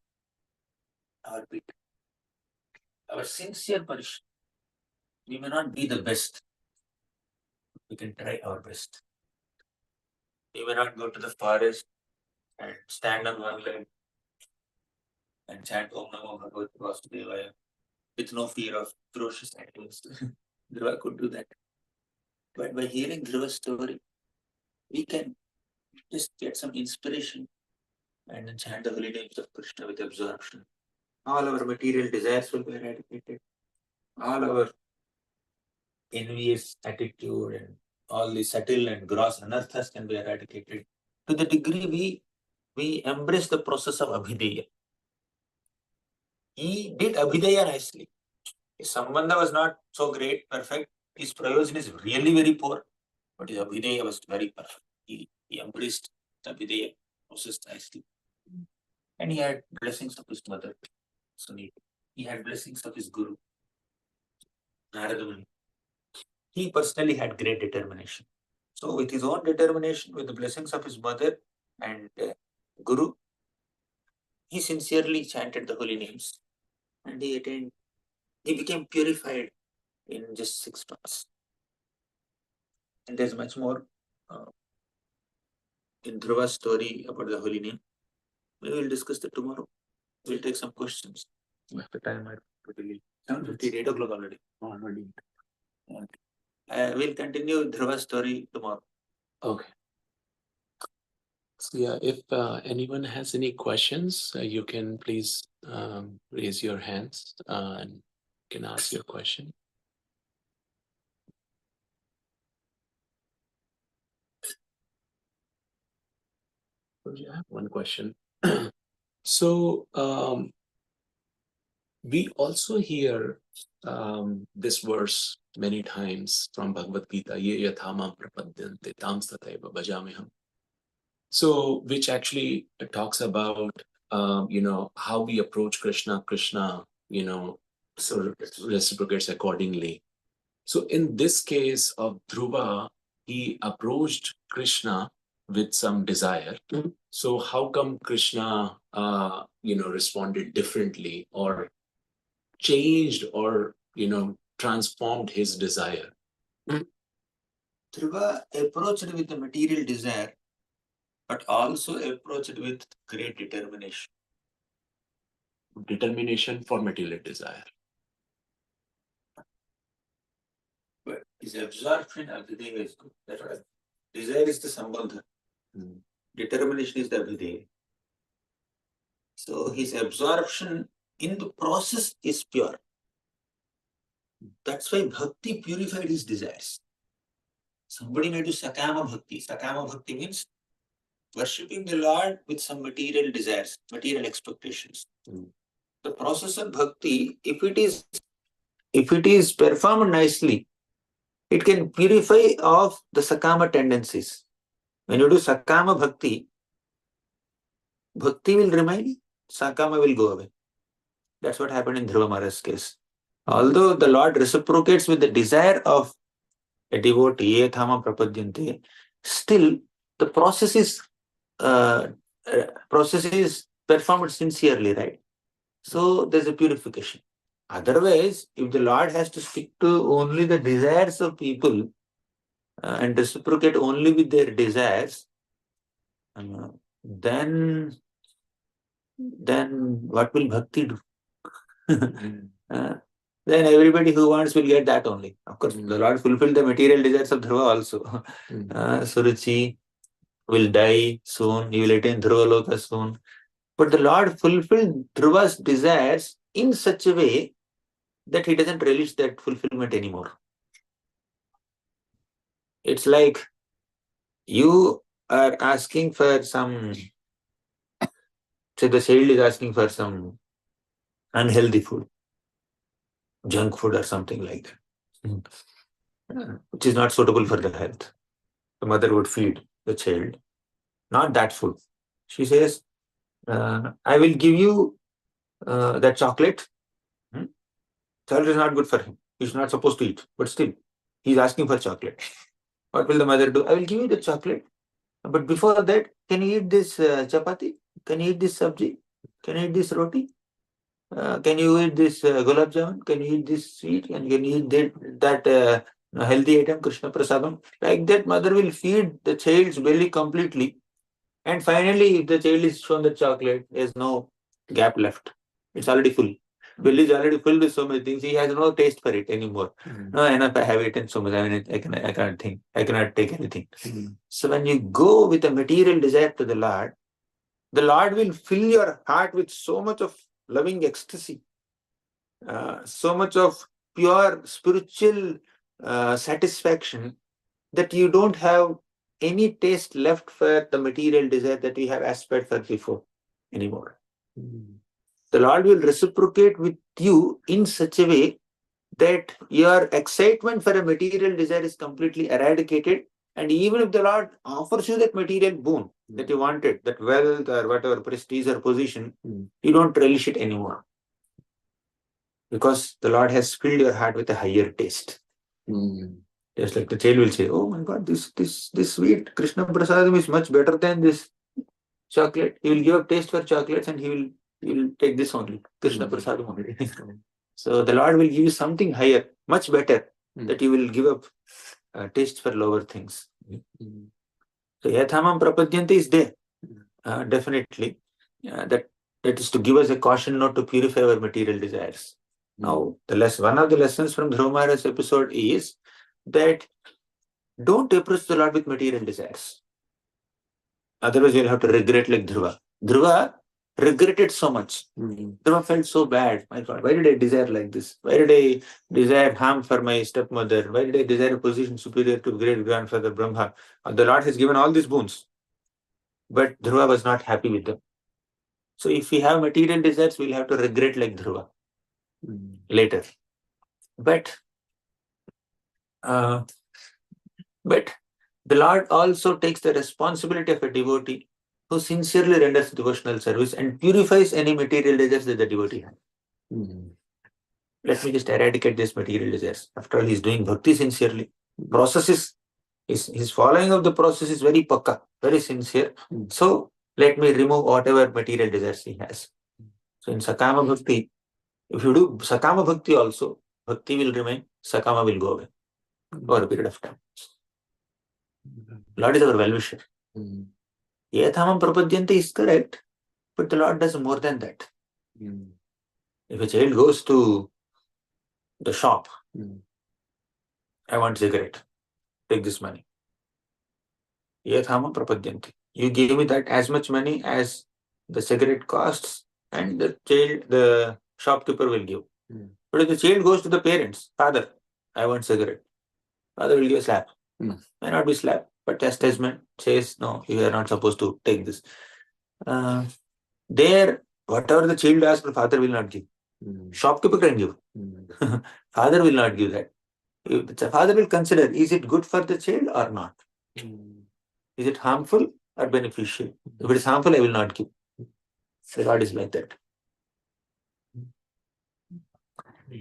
our bit. Our sincere parishad. We may not be the best. We can try our best. We may not go to the forest and stand on one leg and chant Om Namo Bhagavate Vasudevaya with no fear of ferocious animals. Dhruva could do that. But by hearing Dhruva's story, we can Just get some inspiration and then chant the holy names of Krishna with absorption. All our material desires will be eradicated. All our envious attitude and all the subtle and gross anarthas can be eradicated. To the degree we embrace the process of abhideya. He did abhideya nicely. His sambandha was not so great, perfect. His prayojan is really very poor, but his abhideya was very perfect. He embraced the abhideya process nicely. And he had blessings of his mother, Sunita. He had blessings of his guru, Narada Muni. He personally had great determination. So with his own determination, with the blessings of his mother and guru, he sincerely chanted the holy names and he became purified in just 6 months. And there's much more in Dhruva's story about the holy name. We will discuss that tomorrow. We'll take some questions. The time I totally 7:58 o'clock already. Already. Okay. We'll continue Dhruva's story tomorrow. Okay. So yeah, if anyone has any questions, you can please raise your hands and you can ask your question. I have one question. So we also hear this verse many times from Bhagavad Gita, Ye yathamam prapadyante tam tataiva bhajamiham. So which actually talks about how we approach Krishna. Krishna, so reciprocates accordingly. So in this case of Dhruva, he approached Krishna with some desire. Mm-hmm. So how come Krishna, responded differently or changed or, transformed his desire? Mm-hmm. Dhruva approached with the material desire, but also approached with great determination. Determination for material desire. But his absorption abhideya is good. That's right. Desire is the sambandha. Determination is the abhideya. So his absorption in the process is pure. That's why bhakti purified his desires. Somebody may do sakama bhakti. Sakama bhakti means worshipping the Lord with some material desires, material expectations. The process of bhakti, if it is performed nicely, it can purify of the sakama tendencies. When you do sakama bhakti, bhakti will remain, sakama will go away. That's what happened in Dhruva Maharaj's case. Although the Lord reciprocates with the desire of a devotee, ye thama prapadyante, still the process is performed sincerely, right? So there's a purification. Otherwise, if the Lord has to stick to only the desires of people and reciprocate only with their desires, then what will bhakti do? Then everybody who wants will get that only. Of course, the Lord fulfilled the material desires of Dhruva also. Suruchi will die soon, he will attain Dhruva Loka soon. But the Lord fulfilled Dhruva's desires in such a way that he doesn't relish that fulfillment anymore. It's like you are asking for some, say the child is asking for some unhealthy food, junk food or something like that, which is not suitable for the health. The mother would feed the child, not that food. She says, I will give you that chocolate. Chocolate is not good for him. He's not supposed to eat, but still, he's asking for chocolate. What will the mother do? I will give you the chocolate, but before that, can you eat this chapati? Can you eat this sabji? Can you eat this roti? Can you eat this gulab jamun? Can you eat this sweet? And can you eat that healthy item, Krishna prasadam? Like that, mother will feed the child's belly completely. And finally, if the child is shown the chocolate, there's no gap left. It's already full. belly is already filled with so many things. He has no taste for it anymore. No, enough. I have eaten so much. I mean, I cannot think. I cannot take anything. So when you go with a material desire to the Lord will fill your heart with so much of loving ecstasy, so much of pure spiritual satisfaction that you don't have any taste left for the material desire that you have aspired for before anymore. The Lord will reciprocate with you in such a way that your excitement for a material desire is completely eradicated. And even if the Lord offers you that material boon that you wanted, that wealth or whatever, prestige or position, you don't relish it anymore. Because the Lord has filled your heart with a higher taste. Just like the child will say, oh my God, this sweet Krishna Prasadam is much better than this chocolate. He will give up taste for chocolates and he will take this only, Krishna Prasadam only. So the Lord will give you something higher, much better, that you will give up taste for lower things. So Yathamam Prapadyanti is there, definitely. That is to give us a caution not to purify our material desires. Now, one of the lessons from Dhruva Maharaj's episode is that don't approach the Lord with material desires. Otherwise, you'll have to regret like Dhruva. Dhruva regretted so much. Dhruva felt so bad. My God, why did I desire like this? Why did I desire harm for my stepmother? Why did I desire a position superior to great grandfather Brahma? The Lord has given all these boons. But Dhruva was not happy with them. So if we have material desires, we'll have to regret like Dhruva later. But the Lord also takes the responsibility of a devotee who sincerely renders devotional service and purifies any material desires that the devotee has. Let me just eradicate these material desires. After all, he is doing bhakti sincerely. His following of the process is very pakka, very sincere. So let me remove whatever material desires he has. So in Sakama Bhakti, if you do Sakama Bhakti also, Bhakti will remain, Sakama will go away over a period of time. Lord is our well-wisher. Yathamam Prapadyanti is correct, but the Lord does more than that. If a child goes to the shop, I want cigarette, take this money. Yathamam Prapadyanti. You give me that as much money as the cigarette costs, and the shopkeeper will give. But if the child goes to the parents, father, I want cigarette. Father will give a slap. May not be slap, but chastisement says, no, you are not supposed to take this. There, whatever the child asks, the father will not give. Shopkeeper can give. Father will not give that. The father will consider, is it good for the child or not? Is it harmful or beneficial? If it is harmful, I will not give. So God is like that.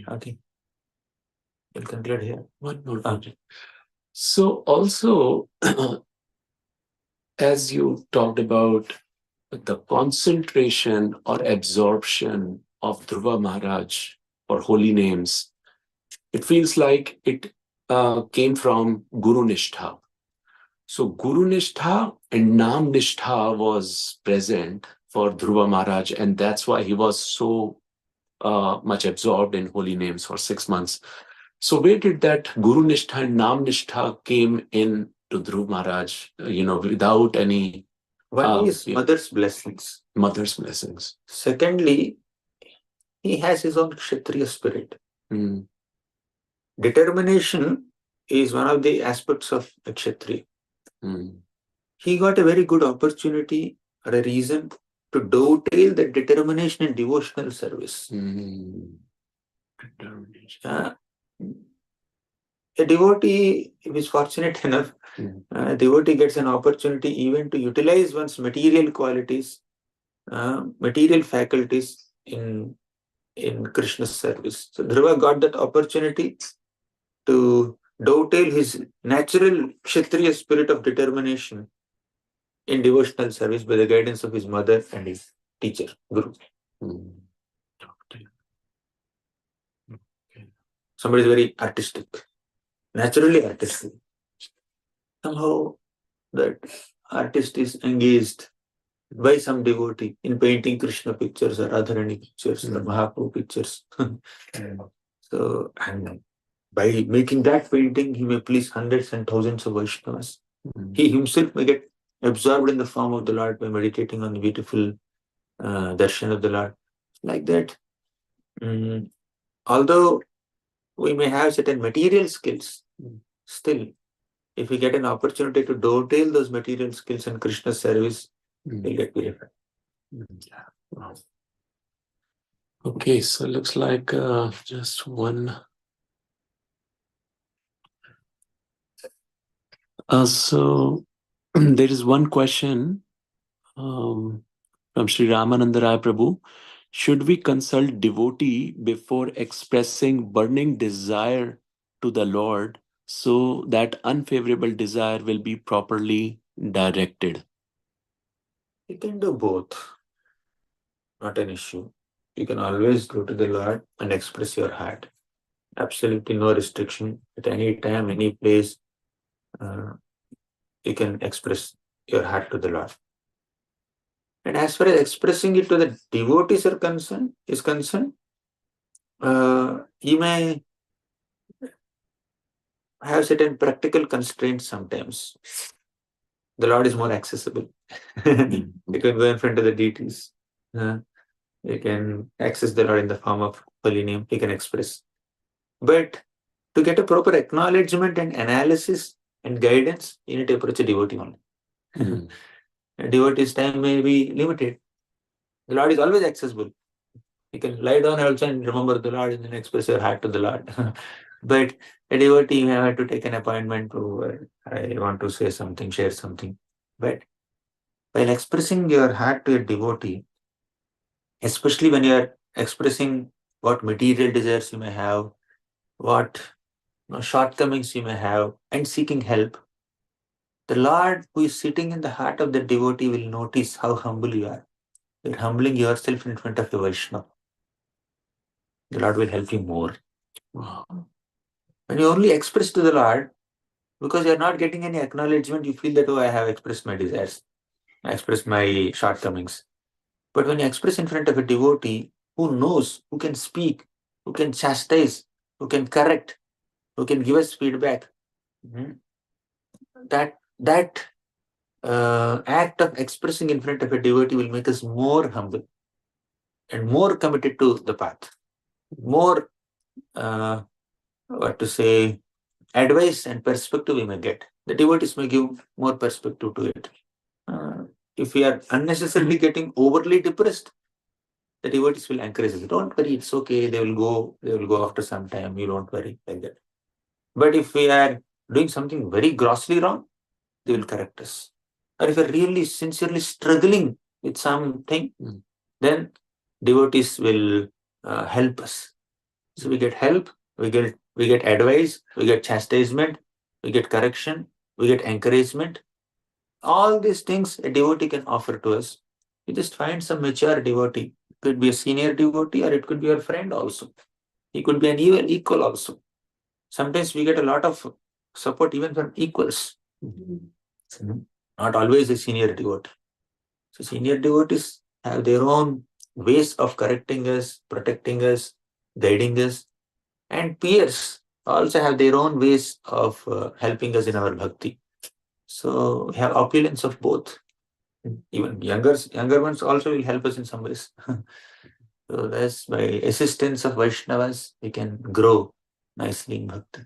Okay. We'll conclude here. One more project. So also, as you talked about the concentration or absorption of Dhruva Maharaj or holy names, it feels like it came from Guru Nishtha. So Guru Nishtha and Nam Nishtha was present for Dhruva Maharaj, and that's why he was so much absorbed in holy names for 6 months. So where did that Guru Nishtha and Nam Nishtha came in to Dhruva Maharaj, without any... One is mother's blessings. Mother's blessings. Secondly, he has his own Kshatriya spirit. Determination is one of the aspects of a Kshatriya. He got a very good opportunity or a reason to dovetail the determination in devotional service. A devotee is fortunate enough, a devotee gets an opportunity even to utilize one's material qualities, material faculties in Krishna's service. So Dhruva got that opportunity to dovetail his natural Kshatriya spirit of determination in devotional service by the guidance of his mother and his teacher, Guru. Somebody is very artistic, naturally artistic. Somehow that artist is engaged by some devotee in painting Krishna pictures or Radharani pictures or Mahaprabhu pictures. So, and by making that painting, he may please hundreds and thousands of Vaishnavas. He himself may get absorbed in the form of the Lord by meditating on the beautiful darshan of the Lord. Like that, although we may have certain material skills, still, if we get an opportunity to dovetail those material skills in Krishna's service, we'll get purified. Yeah. Wow. Okay, so looks like just one. So there is one question from Sri Ramananda Rai Prabhu. Should we consult devotee before expressing burning desire to the Lord so that unfavorable desire will be properly directed? You can do both. Not an issue. You can always go to the Lord and express your heart. Absolutely no restriction. At any time, any place, you can express your heart to the Lord. And as far as expressing it to the devotees is concerned, you may have certain practical constraints sometimes. The Lord is more accessible. You can go in front of the deities. You can access the Lord in the form of holy name. You can express. But to get a proper acknowledgement and analysis and guidance, you need to approach a devotee only. A devotee's time may be limited. The Lord is always accessible. You can lie down also and remember the Lord and then express your heart to the Lord. But a devotee, you have to take an appointment to, I want to say something, share something. But while expressing your heart to a devotee, especially when you are expressing what material desires you may have, what shortcomings you may have, and seeking help, the Lord who is sitting in the heart of the devotee will notice how humble you are. You're humbling yourself in front of a Vaishnava. The Lord will help you more. When you only express to the Lord, because you're not getting any acknowledgement, you feel that, oh, I have expressed my desires, I expressed my shortcomings. But when you express in front of a devotee who knows, who can speak, who can chastise, who can correct, who can give us feedback, that act of expressing in front of a devotee will make us more humble and more committed to the path, more, what to say, advice and perspective we may get. The devotees may give more perspective to it. If we are unnecessarily getting overly depressed, the devotees will encourage us. Don't worry, it's okay. They will go after some time. You don't worry, like that. But if we are doing something very grossly wrong, they will correct us. Or if we are really sincerely struggling with something, then devotees will help us. So we get help, we get advice, we get chastisement, we get correction, we get encouragement. All these things a devotee can offer to us. You just find some mature devotee. It could be a senior devotee or it could be your friend also. He could be an equal also. Sometimes we get a lot of support even from equals. Not always a senior devotee. So senior devotees have their own ways of correcting us, protecting us, guiding us. And peers also have their own ways of helping us in our bhakti. So we have opulence of both. Even younger ones also will help us in some ways. So that's by assistance of Vaishnavas, we can grow nicely in bhakti.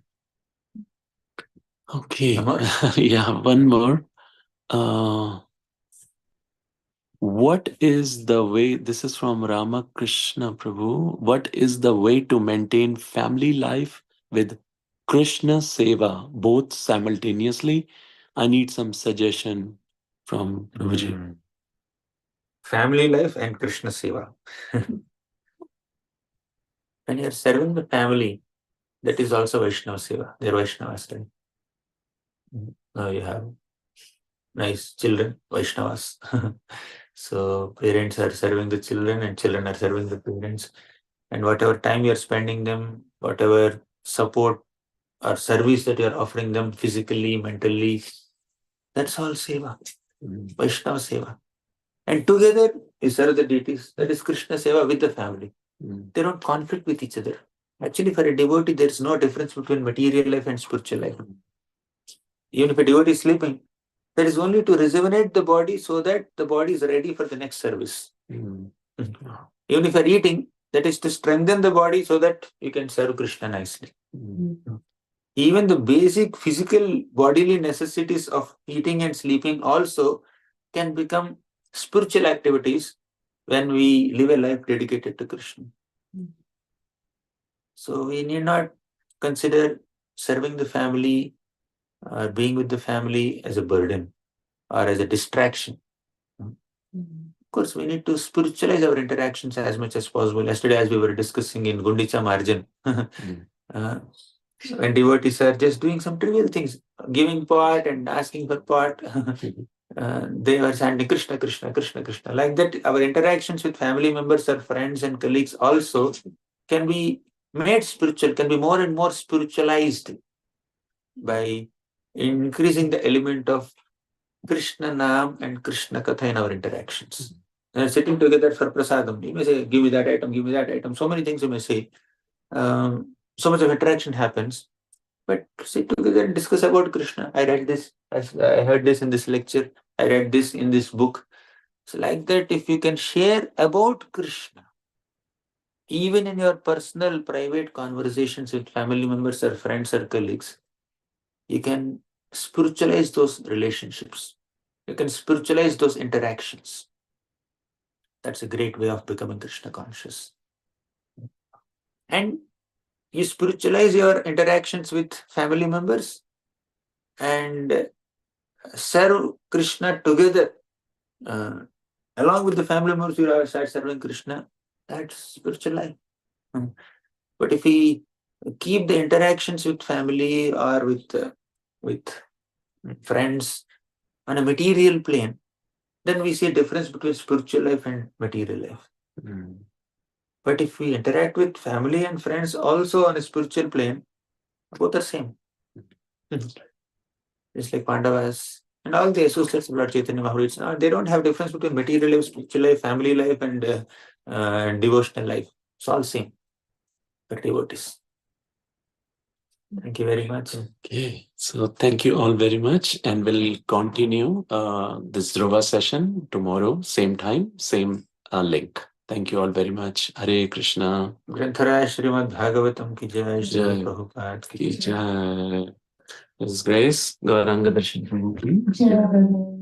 Okay. Yeah, one more. What is the way, this is from Ramakrishna Prabhu, what is the way to maintain family life with Krishna Seva both simultaneously? I need some suggestion from Prabhuji. Family life and Krishna Seva. When you are serving the family, that is also Vaishnava Seva. They are Vaishnavas. Now you have nice children, Vaishnavas. So parents are serving the children and children are serving the parents. And whatever time you're spending them, whatever support or service that you're offering them physically, mentally, that's all seva, Vaishnava seva. And together you serve the deities. That is Krishna Seva with the family. They don't conflict with each other. Actually, for a devotee, there is no difference between material life and spiritual life. Even if a devotee is sleeping, that is only to rejuvenate the body so that the body is ready for the next service. Even if you are eating, that is to strengthen the body so that you can serve Krishna nicely. Even the basic physical bodily necessities of eating and sleeping also can become spiritual activities when we live a life dedicated to Krishna. So we need not consider serving the family or being with the family as a burden or as a distraction. Of course, we need to spiritualize our interactions as much as possible. Yesterday, as we were discussing in Gundicha Marjan, when devotees are just doing some trivial things, giving part and asking for part, they were chanting Krishna, Krishna, Krishna, Krishna. Like that, our interactions with family members or friends and colleagues also can be made spiritual, can be more and more spiritualized by increasing the element of Krishna Nam and Krishna Katha in our interactions. Sitting together for prasadam, you may say, give me that item, give me that item. So many things you may say. So much of interaction happens. But sit together and discuss about Krishna. I read this, I heard this in this lecture, I read this in this book. So like that, if you can share about Krishna, even in your personal, private conversations with family members or friends or colleagues, you can spiritualize those relationships. You can spiritualize those interactions. That's a great way of becoming Krishna conscious. And you spiritualize your interactions with family members and serve Krishna together. Along with the family members, you start serving Krishna. That's spiritual life. But if we keep the interactions with family or with friends on a material plane, then we see a difference between spiritual life and material life. But if we interact with family and friends also on a spiritual plane, both are same. It's like Pandavas and all the associates of Lord Chaitanya Mahaprabhu. They don't have difference between material life, spiritual life, family life, and devotional life. It's all same. For devotees. Thank you very much. Okay, so thank you all very much, and we'll continue this Dhruva session tomorrow, same time, same link. Thank you all very much. Hare Krishna. Granthara Srimad Bhagavatam ki jai, Srila Prabhupada ki jai. His Grace Gauranga Darshan Prabhu ki jai.